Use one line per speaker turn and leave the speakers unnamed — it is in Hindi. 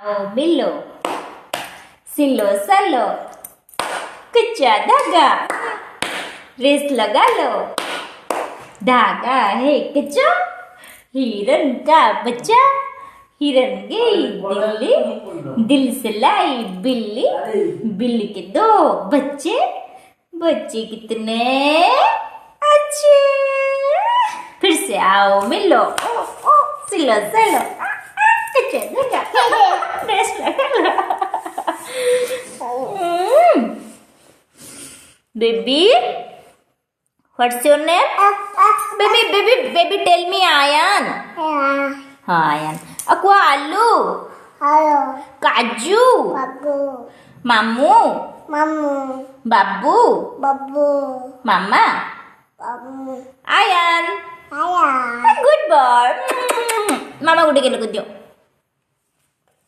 आओ मिलो, सिलो सलो, कच्चा धागा, रेस लगा लो। धागा है कच्चा, हिरन का बच्चा, हिरन गई दिल्ली, दिल से लाई बिल्ली, बिल्ली के दो बच्चे, बच्चे कितने अच्छे। फिर से आओ मिलो, सिलो सलो, कच्चा धागा, रेस लगा लो। Baby, what's your name? Baby, tell me Ayan. Ayan. Aku Alu. Kaju. Mamu. Babu. Mama. Ayan. Good boy. Mama udah kena kunjung.